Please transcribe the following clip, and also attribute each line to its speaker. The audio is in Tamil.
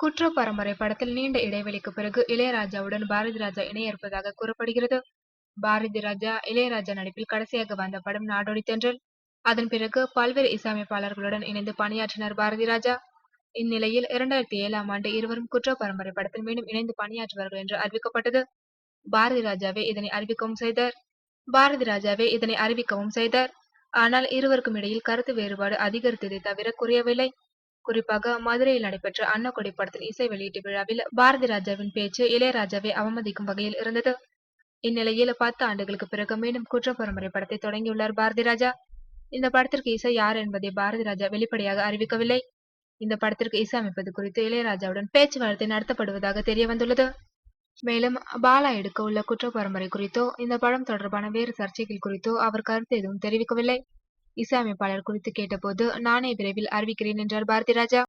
Speaker 1: குற்ற பரம்பரை படத்தில் நீண்ட இடைவெளிக்கு பிறகு இளையராஜாவுடன் பாரதி ராஜா இணைய இருப்பதாக கூறப்படுகிறது. பாரதி ராஜா, இளையராஜா நடிப்பில் கடைசியாக வந்த படம் நாடோடி தென்றல். அதன் பிறகு பல்வேறு இசையமைப்பாளர்களுடன் இணைந்து பணியாற்றினார் பாரதி ராஜா. இந்நிலையில் 2007ஆம் ஆண்டு இருவரும் குற்ற பரம்பரை படத்தில் மீண்டும் இணைந்து பணியாற்றுவார்கள் என்று அறிவிக்கப்பட்டது. பாரதி ராஜாவே இதனை அறிவிக்கவும் செய்தார். பாரதி ராஜாவே இதனை அறிவிக்கவும் செய்தார். ஆனால் இருவருக்கும் இடையில் கருத்து வேறுபாடு அதிகரித்ததை தவிர குறையவில்லை. குறிப்பாக மதுரையில் நடைபெற்ற அன்னக்கொடி படத்தின் இசை வெளியீட்டு விழாவில் பாரதி ராஜாவின் பேச்சு இளையராஜாவை அவமதிக்கும் வகையில் இருந்தது. இந்நிலையில் 10 ஆண்டுகளுக்கு பிறகு மீண்டும் குற்ற பரம்பரை படத்தை தொடங்கியுள்ளார் பாரதி ராஜா. இந்த படத்திற்கு இசை யார் என்பதை பாரதி ராஜா வெளிப்படையாக அறிவிக்கவில்லை. இந்த படத்திற்கு இசையமைப்பது குறித்து இளையராஜாவுடன் பேச்சுவார்த்தை நடத்தப்படுவதாக தெரிய வந்துள்ளது. மேலும் பாலா எடுக்க உள்ள குற்ற பரம்பரை குறித்தோ, இந்த படம் தொடர்பான வேறு சர்ச்சைகள் குறித்தோ அவர் கருத்து எதுவும் தெரிவிக்கவில்லை. இசையமைப்பாளர் குறித்து கேட்டபோது, நானே விரைவில் அறிவிக்கிறேன் என்றார் பாரதி ராஜா.